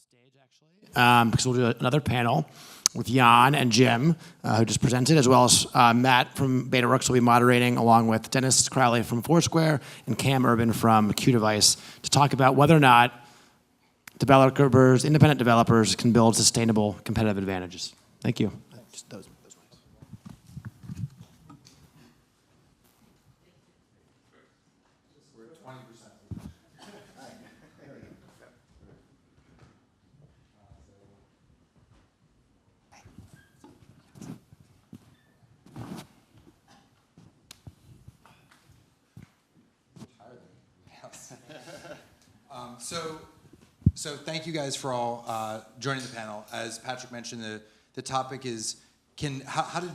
stage, actually, because we'll do another panel with Jan and Jim, who just presented, as well as Matt from BetaRooks will be moderating, along with Dennis Crowley from Foursquare and Cam Urban from QDevice, to talk about whether or not developers, independent developers, can build sustainable competitive advantages. Thank you. Just those ones. We're at 20%. So thank you guys for all joining the panel. As Patrick mentioned, the topic is how do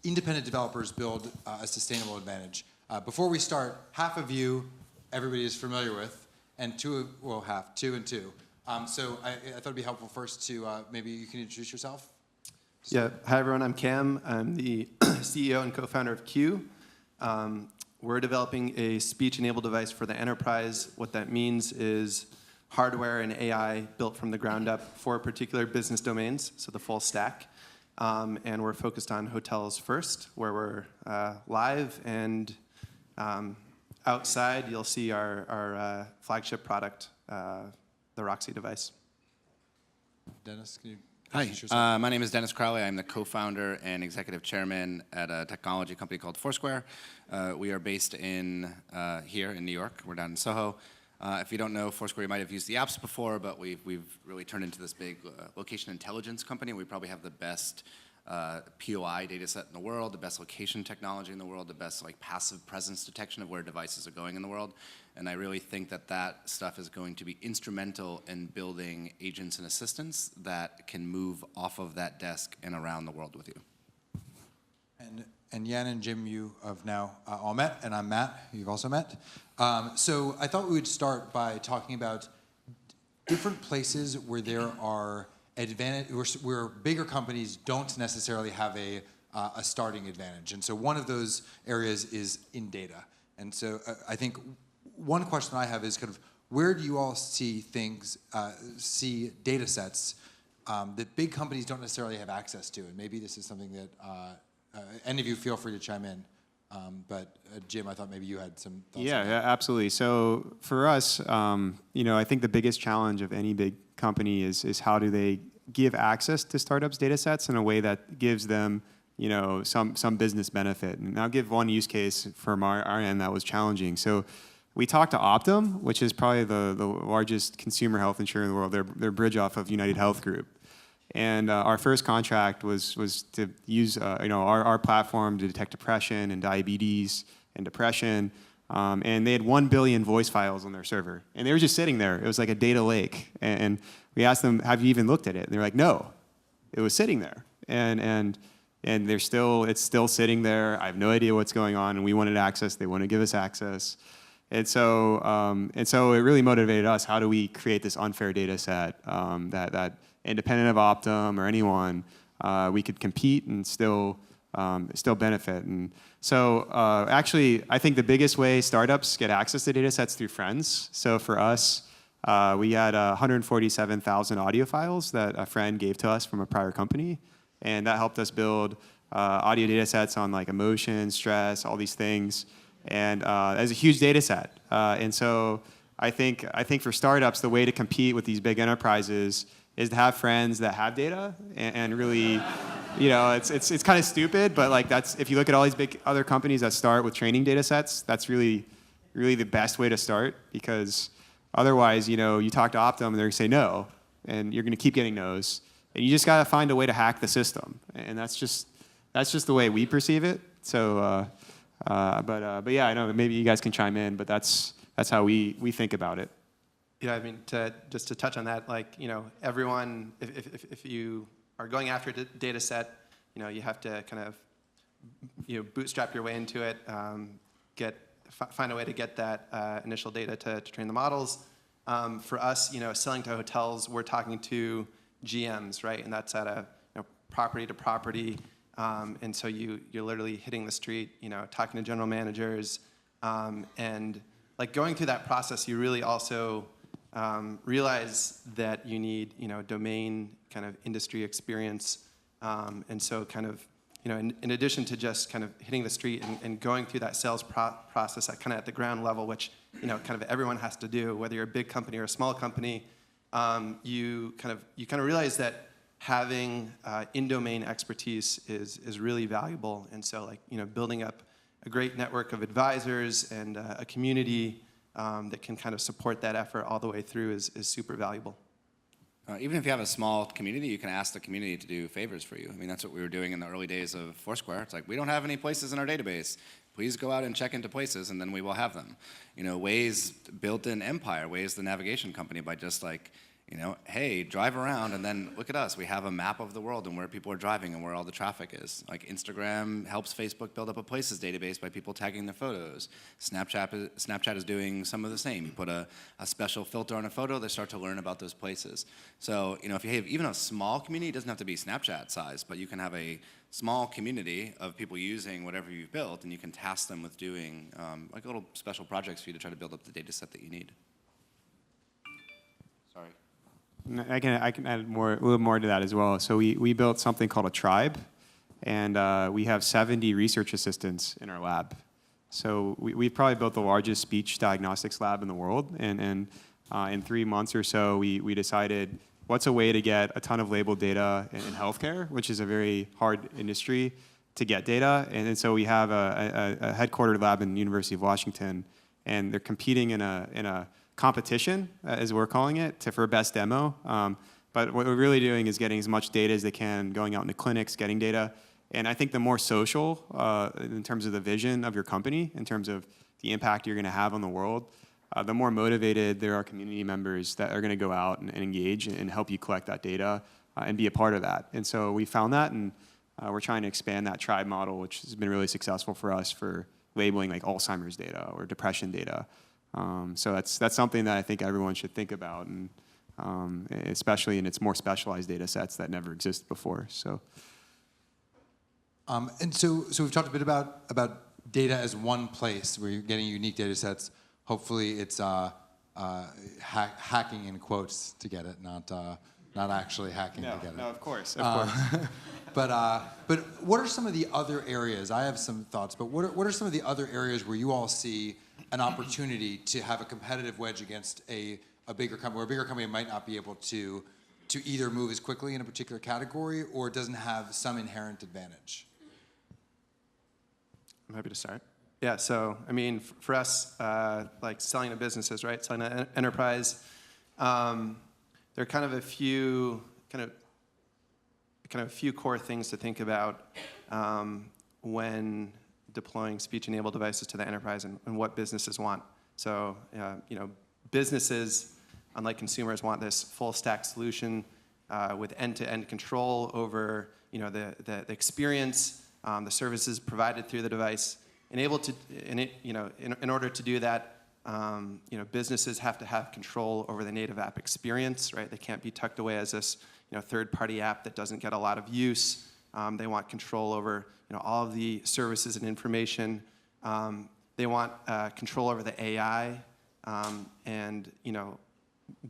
independent developers build a sustainable advantage? Before we start, half of you everybody is familiar with, and two and two. So I thought it'd be helpful first to maybe you can introduce yourself. Yeah, hi everyone, I'm Cam. I'm the CEO and co-founder of Q. We're developing a speech-enabled device for the enterprise. What that means is hardware and AI built from the ground up for particular business domains, so the full stack. And we're focused on hotels first, where we're live, and outside you'll see our flagship product, the Roxy device. Dennis, can you introduce Hi, yourself? my name is Dennis Crowley. I'm the co-founder and executive chairman at a technology company called Foursquare. We are based in here in New York. We're down in Soho. If you don't know Foursquare, you might have used the apps before, but we've really turned into this big location intelligence company. We probably have the best POI data set in the world, the best location technology in the world, the best passive presence detection of where devices are going in the world. And I really think that stuff is going to be instrumental in building agents and assistants that can move off of that desk and around the world with you. And Jan and Jim, you have now all met, and I'm Matt, who you've also met. So I thought we would start by talking about different places where there are where bigger companies don't necessarily have a starting advantage. And so one of those areas is in data. And so I think one question I have is kind of where do you all see see data sets that big companies don't necessarily have access to? And maybe this is something that any of you feel free to chime in. But Jim, I thought maybe you had some thoughts. Yeah, absolutely. So for us, I think the biggest challenge of any big company is how do they give access to startups' data sets in a way that gives them some business benefit. And I'll give one use case from our end that was challenging. So we talked to Optum, which is probably the largest consumer health insurer in the world. They're bridge off of United Health Group. And our first contract was to use our platform to detect depression and diabetes and depression. And they had 1 billion voice files on their server. And they were just sitting there. It was like a data lake. And we asked them, have you even looked at it? And they're like, no, it was sitting there. And it's still sitting there. I have no idea what's going on. And we wanted access. They want to give us access. And so it really motivated us. How do we create this unfair data set that independent of Optum or anyone, we could compete and still benefit. And so actually, I think the biggest way startups get access to data sets through friends. So for us, we had 147,000 audio files that a friend gave to us from a prior company. And that helped us build audio data sets on emotion, stress, all these things. And as a huge data set. And so I think for startups, the way to compete with these big enterprises is to have friends that have data and really, it's kind of stupid, but that's, if you look at all these big other companies that start with training data sets, that's really, really the best way to start, because otherwise, you talk to Optum and they're gonna say no, and you're gonna keep getting no's, and you just gotta find a way to hack the system, and that's just the way we perceive it. So, but yeah, I know maybe you guys can chime in, but that's how we think about it. Yeah, I mean, just to touch on that, everyone, if you are going after a data set, you have to kind of, bootstrap your way into it, find a way to get that initial data to train the models. For us, selling to hotels, we're talking to GMs, right? And that's at a property to property. And so you're literally hitting the street, talking to general managers, and going through that process, you really also realize that you need, domain kind of industry experience. And so kind of, in addition to just kind of hitting the street and going through that sales process at the ground level, which, kind of everyone has to do, whether you're a big company or a small company, you kind of realize that having in-domain expertise is really valuable. And so building up a great network of advisors and a community that can kind of support that effort all the way through is super valuable. Even if you have a small community, you can ask the community to do favors for you. I mean, that's what we were doing in the early days of Foursquare. It's like, we don't have any places in our database. Please go out and check into places, and then we will have them. Waze built an empire. Waze, the navigation company, by just hey, drive around, and then look at us. We have a map of the world and where people are driving and where all the traffic is. Like Instagram helps Facebook build up a places database by people tagging their photos. Snapchat is doing some of the same. You put a special filter on a photo, they start to learn about those places. So, if you have even a small community, it doesn't have to be Snapchat size, but you can have a small community of people using whatever you've built, and you can task them with doing little special projects for you to try to build up the data set that you need. Sorry. I can add a little more to that as well. So we built something called a tribe, and we have 70 research assistants in our lab. So we've probably built the largest speech diagnostics lab in the world, and in 3 months or so, we decided what's a way to get a ton of labeled data in healthcare, which is a very hard industry to get data. And so we have a headquartered lab in the University of Washington, and they're competing in a competition, as we're calling it, for best demo. But what we're really doing is getting as much data as they can, going out into clinics, getting data. And I think the more social, in terms of the vision of your company, in terms of the impact you're going to have on the world, the more motivated there are community members that are going to go out and engage and help you collect that data and be a part of that. And so we found that, and we're trying to expand that tribe model, which has been really successful for us for labeling like Alzheimer's data or depression data. So that's something that I think everyone should think about, and especially in its more specialized data sets that never existed before. So, and so we've talked a bit about data as one place where you're getting unique data sets. Hopefully, it's hacking in quotes to get it, not actually hacking to get it. No, of course. But what are some of the other areas? I have some thoughts, but what are some of the other areas where you all see an opportunity to have a competitive wedge against a bigger company, where a bigger company might not be able to either move as quickly in a particular category or doesn't have some inherent advantage? I'm happy to start. Yeah, so I mean, for us, like selling to businesses, right? Selling to enterprise, there are kind of a few core things to think about when deploying speech-enabled devices to the enterprise and what businesses want. So, businesses, unlike consumers, want this full-stack solution with end-to-end control over, the experience, the services provided through the device. In order to do that, businesses have to have control over the native app experience, right? They can't be tucked away as this, third-party app that doesn't get a lot of use. They want control over, all of the services and information. They want control over the AI, and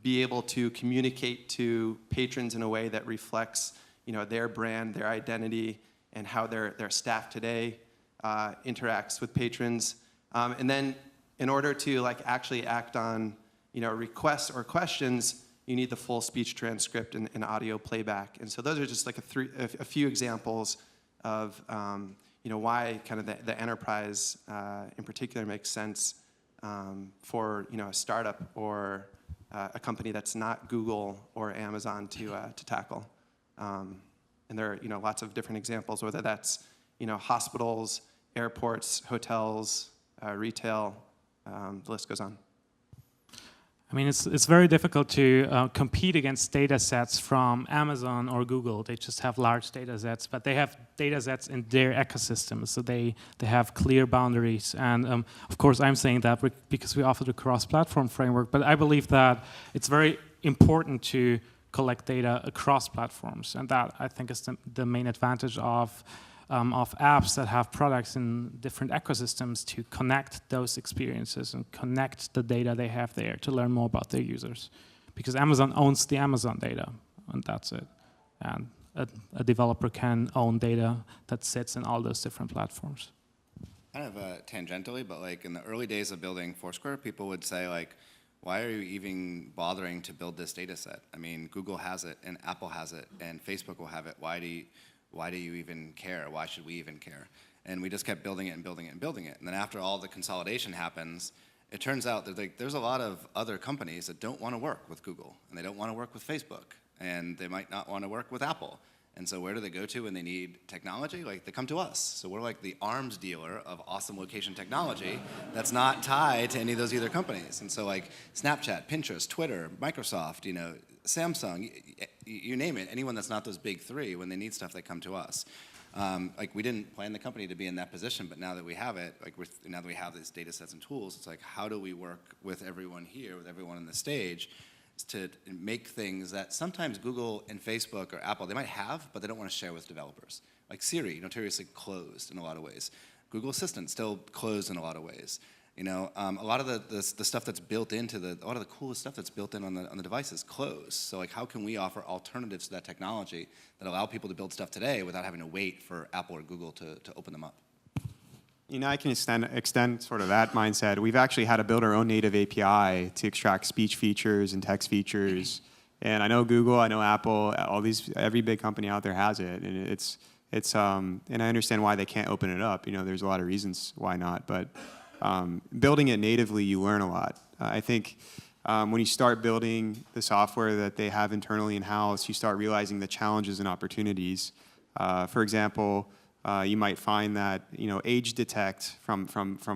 be able to communicate to patrons in a way that reflects, their brand, their identity, and how their staff today interacts with patrons. And then, in order to actually act on, requests or questions, you need the full speech transcript and audio playback. And so those are just a few examples of why kind of the enterprise in particular makes sense for a startup or a company that's not Google or Amazon to tackle. And there are lots of different examples, whether that's hospitals, airports, hotels, retail. The list goes on. I mean, it's very difficult to compete against data sets from Amazon or Google. They just have large data sets, but they have data sets in their ecosystem, so they have clear boundaries. And of course, I'm saying that because we offer the cross-platform framework, but I believe that it's very important to collect data across platforms, and that I think is the main advantage of of apps that have products in different ecosystems to connect those experiences and connect the data they have there to learn more about their users. Because Amazon owns the Amazon data, and that's it. And a developer can own data that sits in all those different platforms. Kind of tangentially, but like in the early days of building Foursquare, people would say like, why are you even bothering to build this data set? I mean, Google has it, and Apple has it, and Facebook will have it. Why do you even care? Why should we even care? And we just kept building it and building it and building it. And then after all the consolidation happens, it turns out that like, there's a lot of other companies that don't want to work with Google, and they don't want to work with Facebook, and they might not want to work with Apple. And so where do they go to when they need technology? Like, they come to us. So we're like the arms dealer of awesome location technology that's not tied to any of those other companies. And so like Snapchat, Pinterest, Twitter, Microsoft, you know, Samsung, you name it, anyone that's not those big three, when they need stuff, they come to us. Like, we didn't plan the company to be in that position, but now that we have it, like now that we have these data sets and tools, it's like, how do we work with everyone here, with everyone on the stage, to make things that sometimes Google and Facebook or Apple, they might have, but they don't want to share with developers. Like Siri, notoriously closed in a lot of ways. Google Assistant, still closed in a lot of ways. You know, a lot of the stuff that's built into a lot of the coolest stuff that's built in on the device is closed. So like, how can we offer alternatives to that technology that allow people to build stuff today without having to wait for Apple or Google to open them up? You know, I can extend sort of that mindset. We've actually had to build our own native API to extract speech features and text features. And I know Google, I know Apple, every big company out there has it. And and I understand why they can't open it up. You know, there's a lot of reasons why not. But building it natively, you learn a lot. I think when you start building the software that they have internally in-house, you start realizing the challenges and opportunities. For example, you might find that, you know, age detect from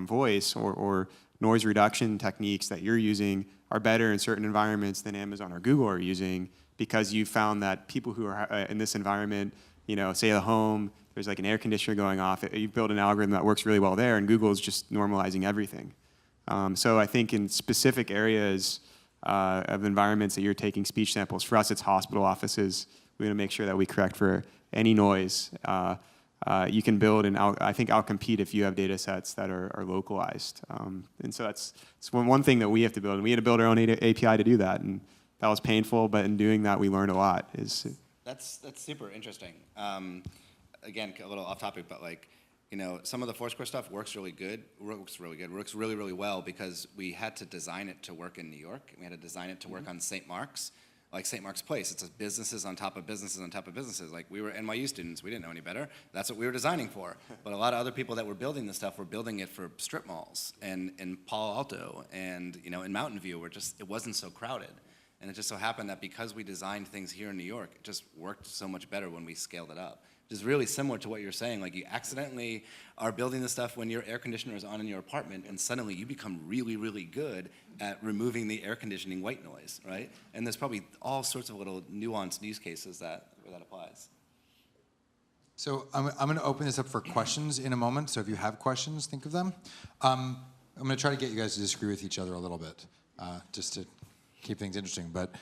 voice or noise reduction techniques that you're using are better in certain environments than Amazon or Google are using, because you found that people who are in this environment, you know, say at home, there's like an air conditioner going off, you build an algorithm that works really well there, and Google is just normalizing everything. So I think in specific areas of environments that you're taking speech samples, for us it's hospital offices, we want to make sure that we correct for any noise. You can build and I think outcompete if you have data sets that are localized. And so that's one thing that we have to build. And we had to build our own API to do that. And that was painful, but in doing that, we learned a lot. That's super interesting. Again, a little off topic, but like, you know, some of the Foursquare stuff works really really well, because we had to design it to work in New York, and we had to design it to work on St. Mark's. Like St. Mark's Place, it's businesses on top of businesses on top of businesses. Like, we were NYU students, we didn't know any better. That's what we were designing for. But a lot of other people that were building this stuff were building it for strip malls and in Palo Alto and, you know, in Mountain View, where it wasn't so crowded. And it just so happened that because we designed things here in New York, it just worked so much better when we scaled it up. Which is really similar to what you're saying. Like, you accidentally are building this stuff when your air conditioner is on in your apartment, and suddenly you become really, really good at removing the air conditioning white noise, right? And there's probably all sorts of little nuanced use cases where that applies. So I'm going to open this up for questions in a moment. So if you have questions, think of them. I'm going to try to get you guys to disagree with each other a little bit, just to keep things interesting. But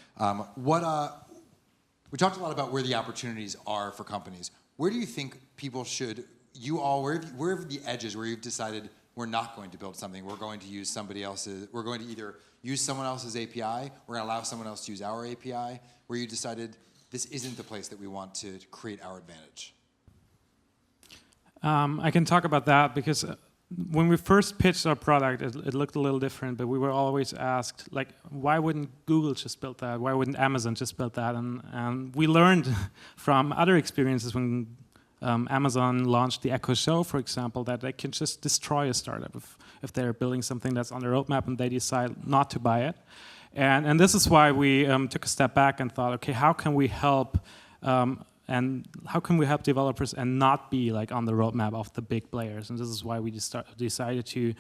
we talked a lot about where the opportunities are for companies. Where do you think people should, where are the edges where you've decided we're not going to build something, we're going to use somebody else's, we're going to either use someone else's API, we're going to allow someone else to use our API, where you decided this isn't the place that we want to create our advantage? I can talk about that, because when we first pitched our product, it looked a little different, but we were always asked, like, why wouldn't Google just build that? Why wouldn't Amazon just build that? And we learned from other experiences when Amazon launched the Echo Show, for example, that they can just destroy a startup if they're building something that's on the roadmap and they decide not to buy it. And this is why we took a step back and thought, okay, how can we help and how can we help developers and not be like on the roadmap of the big players? And this is why we decided to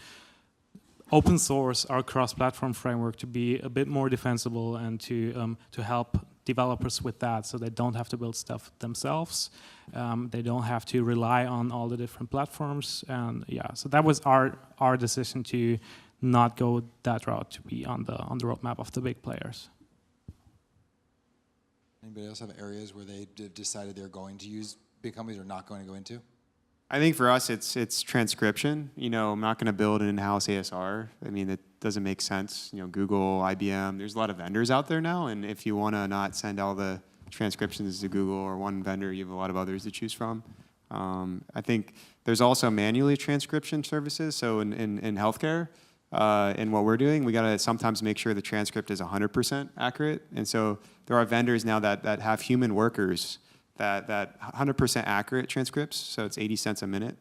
open source our cross-platform framework to be a bit more defensible and to help developers with that, so they don't have to build stuff themselves. They don't have to rely on all the different platforms. And yeah, so that was our decision to not go that route, to be on the roadmap of the big players. Anybody else have areas where they decided they're going to use big companies or not going to go into? I think for us, it's transcription. You know, I'm not going to build an in-house ASR. I mean, it doesn't make sense. You know, Google, IBM, there's a lot of vendors out there now, and if you want to not send all the transcriptions to Google or one vendor, you have a lot of others to choose from. I think there's also manually transcription services. So in healthcare, in what we're doing, we got to sometimes make sure the transcript is 100% accurate. And so there are vendors now that have human workers that 100% accurate transcripts, so it's 80 cents a minute.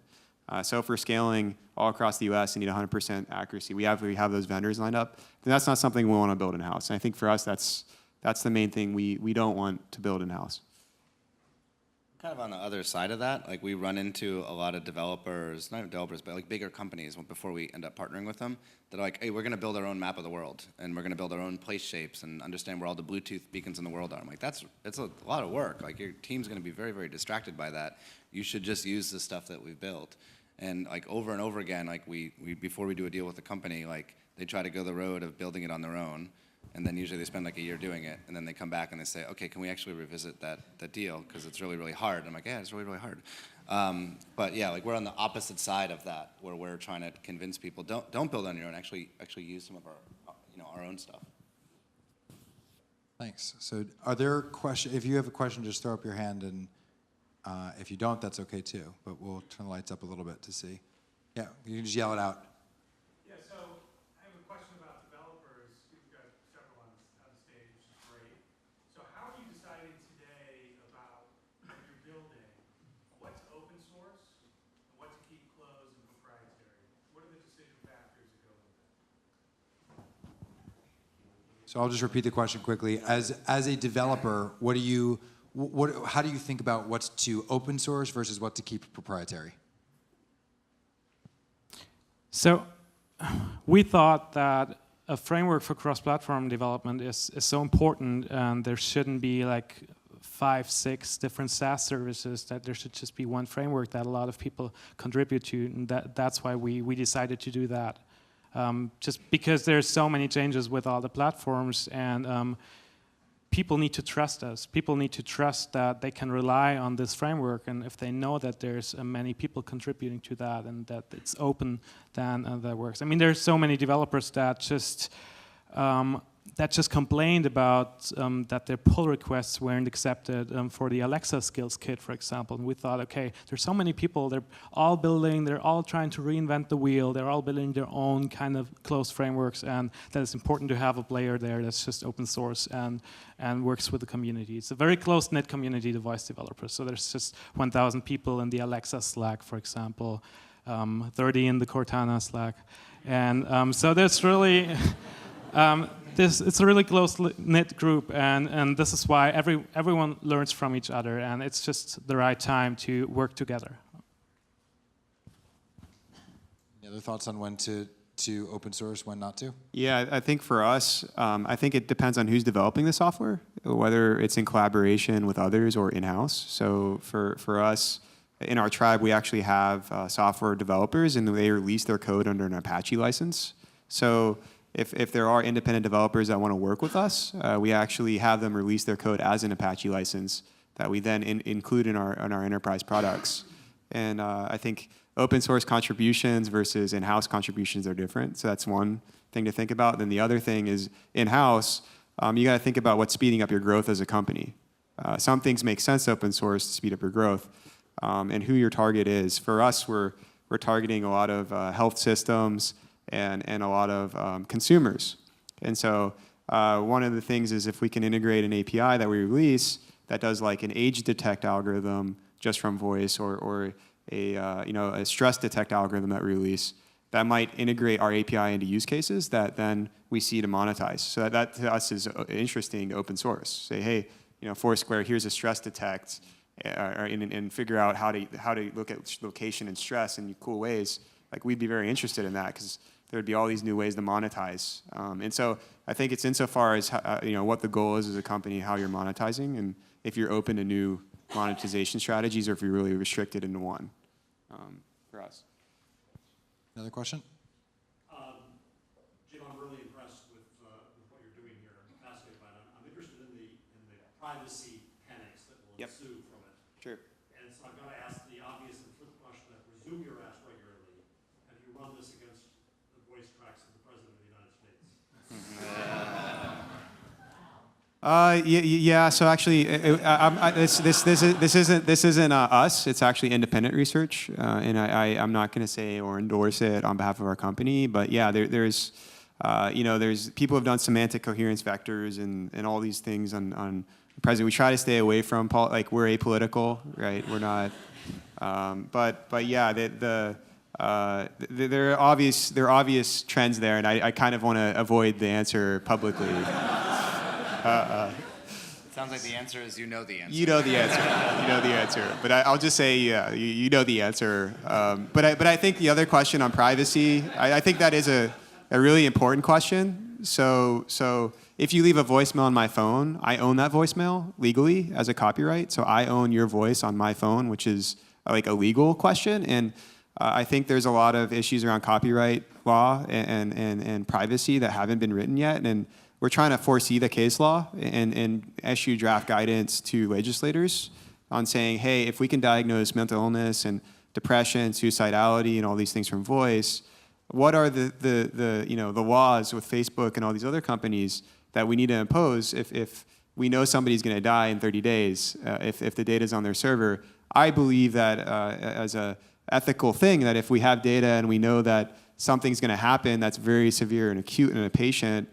So if we're scaling all across the US and need 100% accuracy, we have those vendors lined up. And that's not something we want to build in-house. And I think for us, that's the main thing we don't want to build in-house. Kind of on the other side of that, like we run into a lot of developers, not developers, but like bigger companies before we end up partnering with them, that are like, hey, we're going to build our own map of the world, and we're going to build our own place shapes and understand where all the Bluetooth beacons in the world are. I'm like, it's a lot of work. Like your team's going to be very, very distracted by that. You should just use the stuff that we've built. And like over and over again, like we before we do a deal with a company, like they try to go the road of building it on their own. And then usually they spend like a year doing it, and then they come back and they say, okay, can we actually revisit that deal? Because it's really, really hard. And I'm like, yeah, it's really, really hard. But yeah, like we're on the opposite side of that, where we're trying to convince people, don't build on your own. Actually use some of our own stuff. Thanks. So are there questions? If you have a question, just throw up your hand, and if you don't, that's okay too. But we'll turn the lights up a little bit to see. Yeah, you can just yell it out. Yeah, so I have a question about developers. You've got several on the stage, which is great. So how are you deciding today about what you're building, what's open source, and what to keep closed and proprietary? What are the decision factors that go into that? So I'll just repeat the question quickly. As a developer, how do you think about what's to open source versus what to keep proprietary? So we thought that a framework for cross-platform development is so important, and there shouldn't be like 5, 6 different SaaS services, that there should just be one framework that a lot of people contribute to, and that's why we decided to do that. Just because there's so many changes with all the platforms, and people need to trust us. People need to trust that they can rely on this framework, and if they know that there's many people contributing to that and that it's open, then that works. I mean, there's so many developers that just complained about that their pull requests weren't accepted for the Alexa skills kit, for example. And we thought, okay, there's so many people, they're all trying to reinvent the wheel, they're all building their own kind of closed frameworks, and that it's important to have a player there that's just open source and works with the community. It's a very close-knit community, the voice developers. So there's just 1,000 people in the Alexa Slack, for example, 30 in the Cortana Slack. And so there's really... it's a really close-knit group, and this is why everyone learns from each other, and it's just the right time to work together. Any other thoughts on when to open source, when not to? Yeah, I think for us, I think it depends on who's developing the software, whether it's in collaboration with others or in-house. So for us, in our tribe, we actually have software developers, and they release their code under an Apache license. So if there are independent developers that want to work with us, we actually have them release their code as an Apache license that we then include in our enterprise products. And I think open source contributions versus in-house contributions are different. So that's one thing to think about. Then the other thing is in-house, you got to think about what's speeding up your growth as a company. Some things make sense open source to speed up your growth, and who your target is. For us, we're targeting a lot of health systems and a lot of consumers. And so one of the things is if we can integrate an API that we release that does like an age detect algorithm just from voice, or a stress detect algorithm that we release, that might integrate our API into use cases that then we see to monetize. So that to us is interesting open source. Say, hey, Foursquare, here's a stress detect, and figure out how to look at location and stress in cool ways. Like we'd be very interested in that because there would be all these new ways to monetize. And so I think it's insofar as what the goal is as a company, how you're monetizing, and if you're open to new monetization strategies, or if you're really restricted into one. For us. Another question? Jim, I'm really impressed with what you're doing here. I'm fascinated by it. I'm interested in the privacy panics that will ensue from it. Sure. And so I've got to ask the obvious and flip question that whom you're asked regularly, have you run this against the voice tracks of the President of the United States? Yeah. So actually, this isn't us. It's actually independent research, and I'm not going to say or endorse it on behalf of our company. But yeah, there's people have done semantic coherence vectors and all these things on the president. We try to stay away from we're apolitical, right? We're not. But yeah, there are obvious trends there, and I kind of want to avoid the answer publicly. Sounds like the answer is you know the answer. You know the answer. You know the answer. But I'll just say, yeah, you know the answer. But I think the other question on privacy, I think that is a really important question. So if you leave a voicemail on my phone, I own that voicemail legally as a copyright. So I own your voice on my phone, which is like a legal question. And I think there's a lot of issues around copyright law and privacy that haven't been written yet. And we're trying to foresee the case law and issue draft guidance to legislators on saying, hey, if we can diagnose mental illness and depression, suicidality, and all these things from voice, what are the laws with Facebook and all these other companies that we need to impose if we know somebody's going to die in 30 days if the data is on their server? I believe that as a ethical thing, that if we have data and we know that something's going to happen that's very severe and acute in a patient,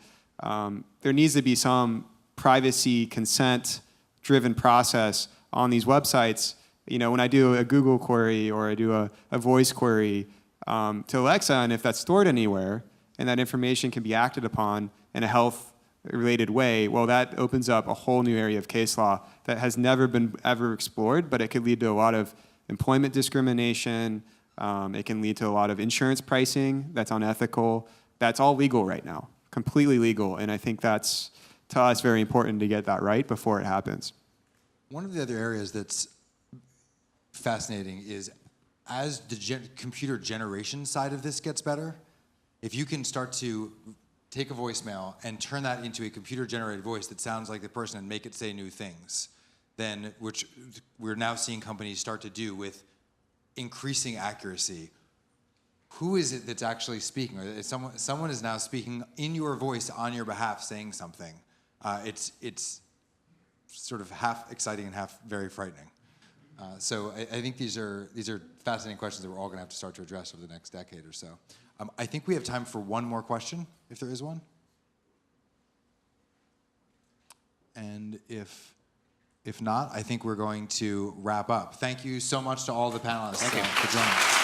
there needs to be some privacy consent-driven process on these websites. When I do a Google query or I do a voice query to Alexa, and if that's stored anywhere and that information can be acted upon in a health-related way, well, that opens up a whole new area of case law that has never been ever explored, but it could lead to a lot of employment discrimination. It can lead to a lot of insurance pricing that's unethical. That's all legal right now. Completely legal, and I think that's, to us, very important to get that right before it happens. One of the other areas that's fascinating is as the computer generation side of this gets better, if you can start to take a voicemail and turn that into a computer-generated voice that sounds like the person and make it say new things, then which we're now seeing companies start to do with increasing accuracy. Who is it that's actually speaking? Or is someone is now speaking in your voice on your behalf, saying something. It's sort of half exciting and half very frightening. So I think these are fascinating questions that we're all going to have to start to address over the next decade or so. I think we have time for one more question, if there is one. And if not, I think we're going to wrap up. Thank you so much to all the panelists for joining us.